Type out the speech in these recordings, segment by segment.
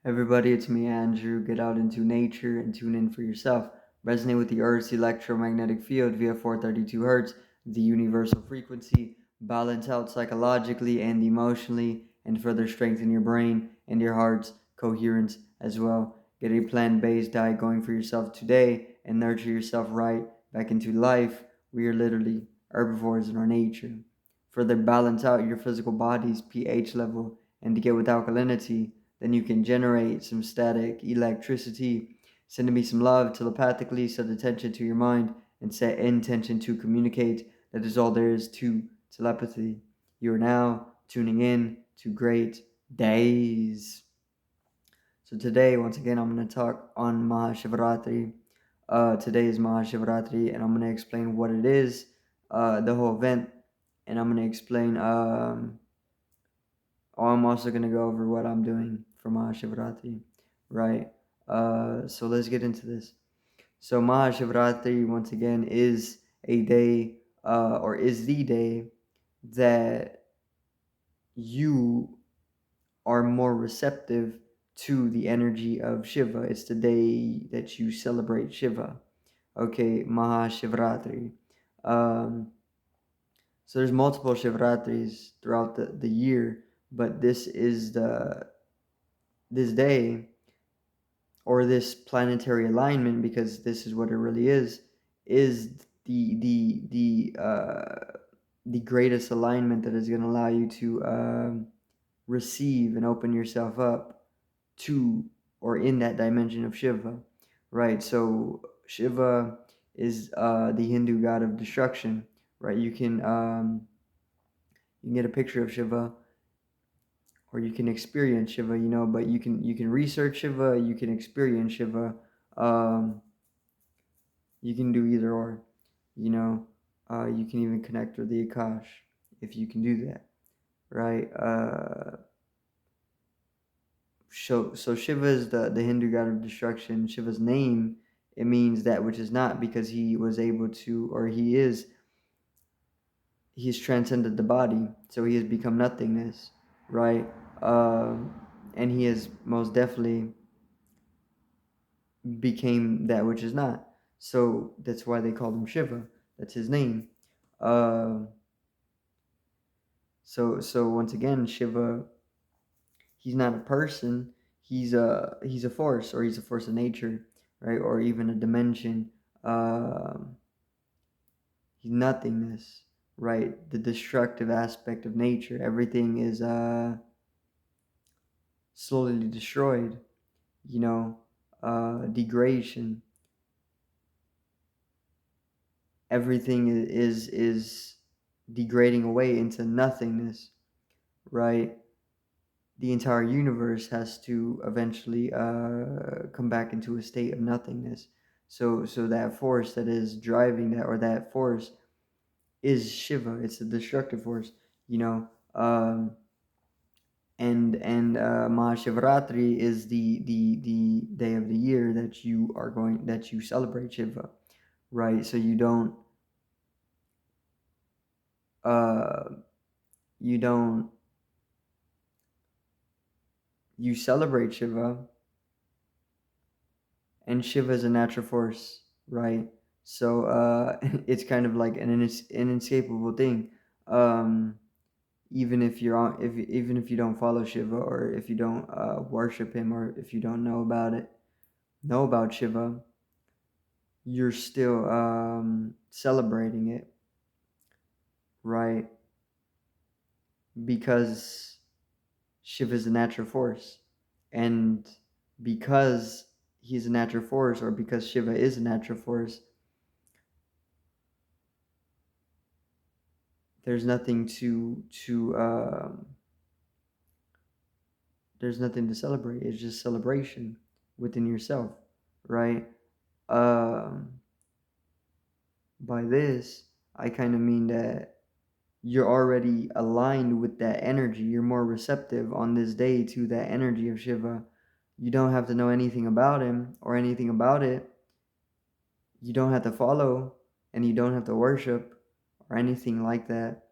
Everybody, it's me, Andrew. Get out into nature and tune in for yourself. Resonate with the Earth's electromagnetic field via 432 Hertz, the universal frequency. Balance out psychologically and emotionally, and further strengthen your brain and your heart's coherence as well. Get a plant based diet going for yourself today and nurture yourself right back into life. We are literally herbivores in our nature. Further balance out your physical body's pH level and to get with alkalinity, then you can generate some static electricity. Sending me some love telepathically, set attention to your mind, and set intention to communicate. That is all there is to telepathy. You are now tuning in to great days. So today, once again, I'm going to talk on Mahashivratri. Today is Mahashivratri, and I'm going to explain what it is, the whole event, and I'm going to explain I'm also going to go over what I'm doing for Mahashivratri, right? So let's get into this. So Mahashivratri, once again, is a day, or is the day that you are more receptive to the energy of Shiva. It's the day that you celebrate Shiva. Okay, Mahashivratri. Um, so there's multiple Shivratris throughout the year, but this day or this planetary alignment, because this is what it really is the greatest alignment that is going to allow you to receive and open yourself up to or in that dimension of Shiva, right? So Shiva is the Hindu god of destruction, right? You can get a picture of Shiva or you can experience Shiva, but you can research Shiva, you can experience Shiva, um, you can do either or, you know, you can even connect with the Akash if you can do that, right? So Shiva is the Hindu god of destruction. Shiva's name, it means that which is not, because he was able to, or he's transcended the body, so he has become nothingness, right? Um, and he has most definitely became that which is not. So that's why they called him Shiva. That's his name. Uh, so once again, Shiva, he's not a person. He's a force, or he's a force of nature, right? Or even a dimension. Um, he's nothingness, right? The destructive aspect of nature. Everything is slowly destroyed. You know, degradation. Everything is degrading away into nothingness, right? The entire universe has to eventually come back into a state of nothingness. So that force that is driving that, or that force, is Shiva. It's a destructive force, you know. And Mahashivratri is the day of the year that you celebrate Shiva, right? So uh you don't you celebrate Shiva, and Shiva is a natural force, right? So it's kind of like an inescapable thing. Um, even if even if you don't follow Shiva, or if you don't worship him, or if you don't know about Shiva, you're still celebrating it, right? Because Shiva is a natural force, and because he's a natural force, or because Shiva is a natural force, there's nothing there's nothing to celebrate. It's just celebration within yourself, right? Um, by this, I kind of mean that you're already aligned with that energy. You're more receptive on this day to that energy of Shiva. You don't have to know anything about him or anything about it. You don't have to follow, and you don't have to worship or anything like that.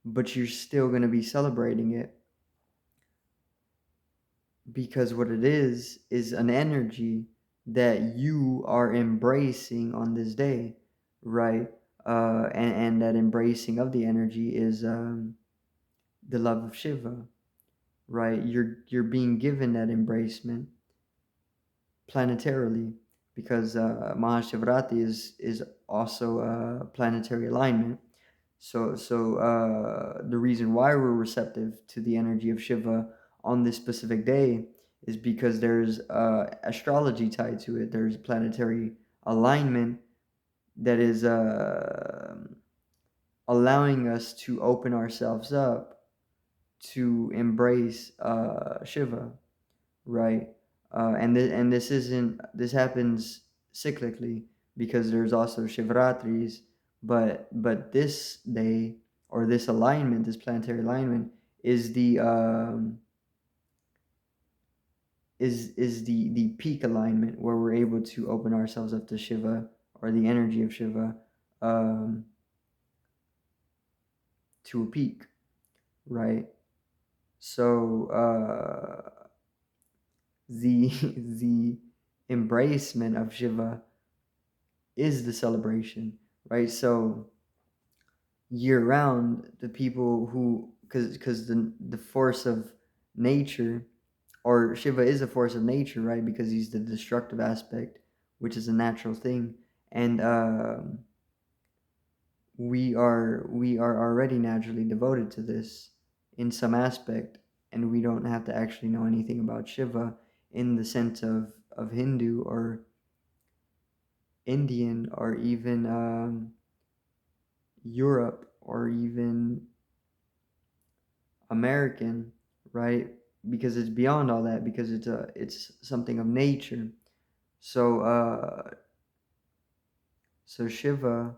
But you're still going to be celebrating it. because what it is an energy that you are embracing on this day, right? And that embracing of the energy is the love of Shiva, right? You're being given that embracement planetarily because Mahashivratri is also a planetary alignment. So the reason why we're receptive to the energy of Shiva on this specific day is because there's astrology tied to it. There's planetary alignment that is allowing us to open ourselves up to embrace Shiva, right? And this happens cyclically because there's also Shivratris, but this day or this alignment, this planetary alignment, is the peak alignment where we're able to open ourselves up to Shiva or the energy of Shiva um, to a peak, right? So the the embracement of Shiva is the celebration, right? So year round, the people who, because the force of nature, or Shiva is a force of nature, right? Because he's the destructive aspect, which is a natural thing, and we are already naturally devoted to this in some aspect, and we don't have to actually know anything about Shiva in the sense of Hindu or Indian or even Europe or even American, right? Because it's beyond all that, because it's something of nature. So so Shiva,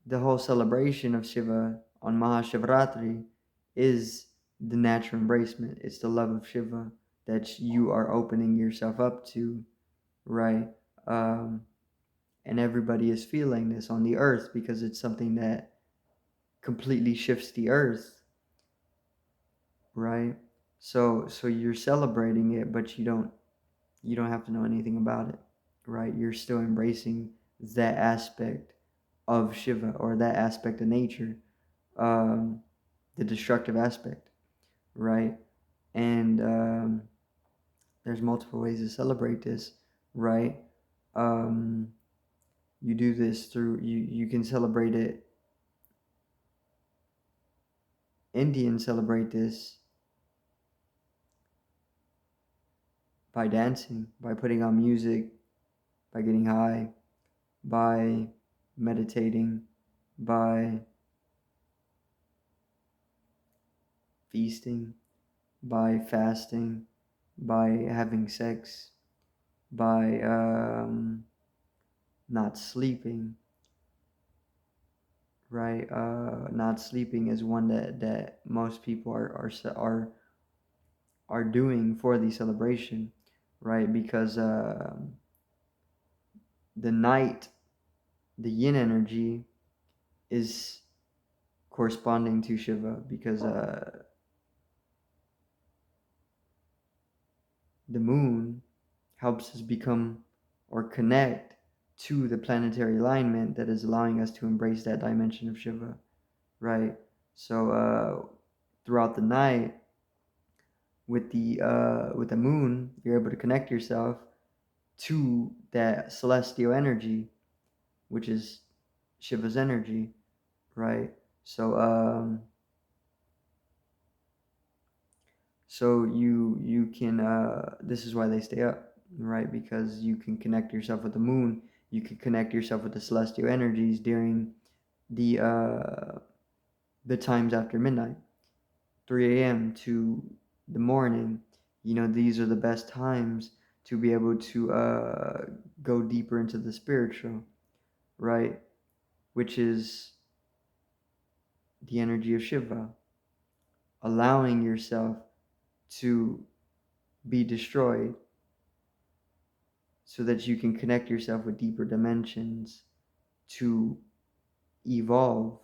the whole celebration of Shiva on Mahashivratri is the natural embracement. It's the love of Shiva that you are opening yourself up to, right? Um, and everybody is feeling this on the earth because it's something that completely shifts the earth, right? So you're celebrating it, but you don't have to know anything about it, right? You're still embracing that aspect of Shiva or that aspect of nature, um, the destructive aspect, right? And there's multiple ways to celebrate this, right? Um, you do this through you can celebrate it. Indians celebrate this by dancing, by putting on music, by getting high, by meditating, by feasting, by fasting, by having sex, by not sleeping, right? Not sleeping is one that most people are doing for the celebration, right? Because the night, the yin energy is corresponding to Shiva because the moon helps us become or connect to the planetary alignment that is allowing us to embrace that dimension of Shiva, right? So throughout the night, with the moon, you're able to connect yourself to that celestial energy, which is Shiva's energy, right? So so you can this is why they stay up, right? Because you can connect yourself with the moon, you can connect yourself with the celestial energies during the uh the times after midnight, 3 a.m. to the morning. You know, these are the best times to be able to go deeper into the spiritual, right? Which is the energy of Shiva, allowing yourself to be destroyed so that you can connect yourself with deeper dimensions to evolve.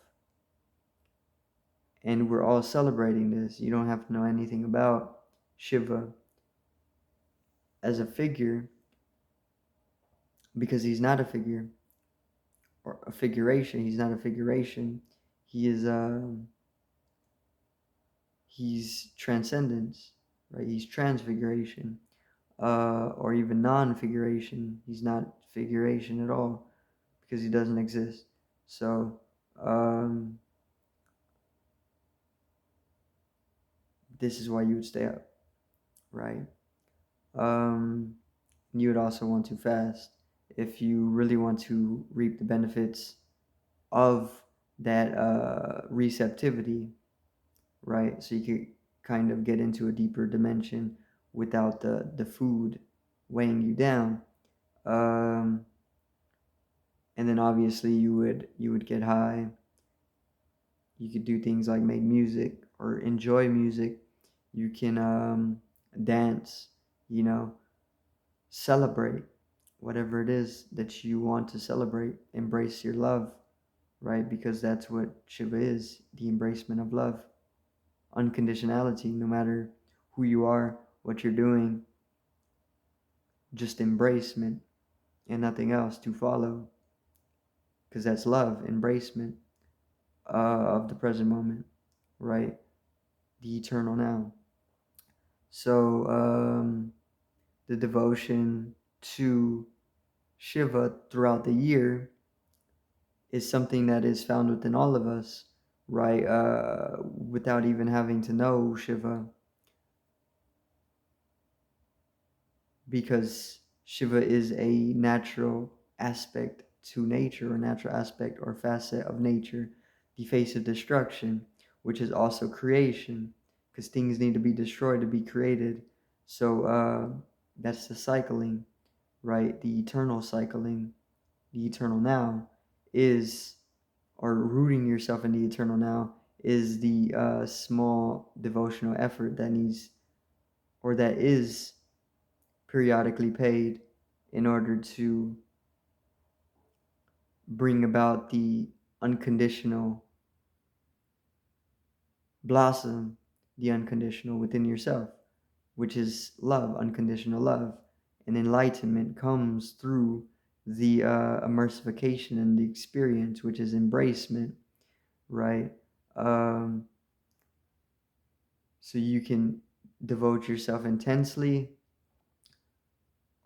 And we're all celebrating this. You don't have to know anything about Shiva as a figure because he's not a figure or a figuration. He's not a figuration. He is he's transcendence, right? He's transfiguration, or even non-figuration. He's not figuration at all because he doesn't exist. So um, this is why you would stay up, right? Um, you would also want to fast if you really want to reap the benefits of that receptivity, right? So you could kind of get into a deeper dimension without the food weighing you down. Um, and then obviously you would get high. You could do things like make music or enjoy music. You can dance, you know, celebrate whatever it is that you want to celebrate. Embrace your love, right? Because that's what Shiva is, the embracement of love. Unconditionality, no matter who you are, what you're doing, just embracement and nothing else to follow. Because that's love, embracement of the present moment, right? The eternal now. So, the devotion to Shiva throughout the year is something that is found within all of us, right? Without even having to know Shiva, because Shiva is a natural aspect to nature, or natural aspect or facet of nature, the face of destruction, which is also creation, because things need to be destroyed to be created. So that's the cycling, right? The eternal cycling, the eternal now is, or rooting yourself in the eternal now is the small devotional effort that needs, or that is periodically paid in order to bring about the unconditional blossom, the unconditional within yourself, which is love, unconditional love. And enlightenment comes through the immersification and the experience, which is embracement, right? Um, so you can devote yourself intensely,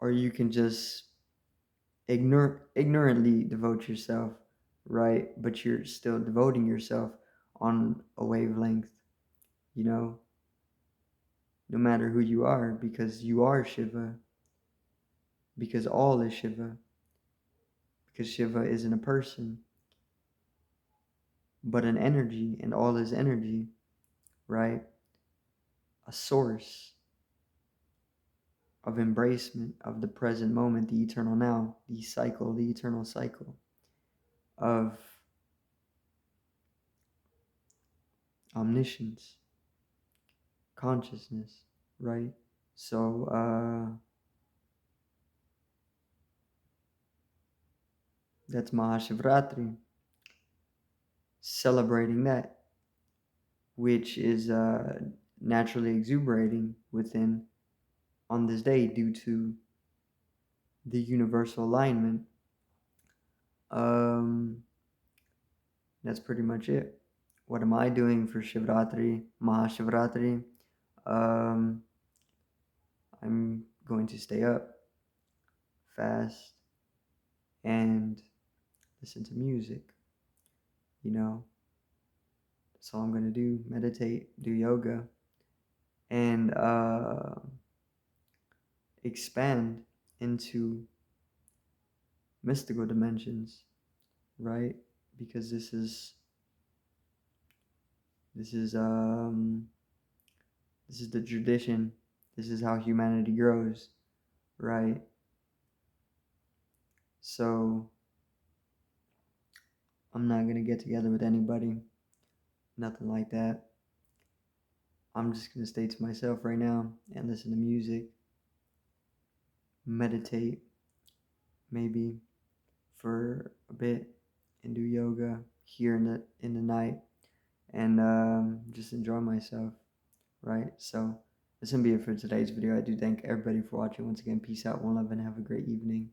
or you can just ignorantly devote yourself, right? But you're still devoting yourself on a wavelength, you know, no matter who you are, because you are Shiva, because all is Shiva, because Shiva isn't a person, but an energy, and all is energy, right? A source of embracement of the present moment, the eternal now, the cycle, the eternal cycle of omniscience, consciousness, right? So, that's Mahashivratri, celebrating that, which is naturally exuberating within on this day due to the universal alignment. Um, that's pretty much it. What am I doing for Shivratri, Mahashivratri? Um, I'm going to stay up, fast, and listen to music. You know, that's all I'm going to do. Meditate, do yoga, and expand into mystical dimensions, right? Because this is um this is the tradition. This is how humanity grows, right? So I'm not gonna get together with anybody, nothing like that. I'm just gonna stay to myself right now and listen to music, meditate, maybe for a bit, and do yoga here in the night, and just enjoy myself, right? So This will be it for today's video. I do thank everybody for watching. Once again, peace out, one love, and have a great evening.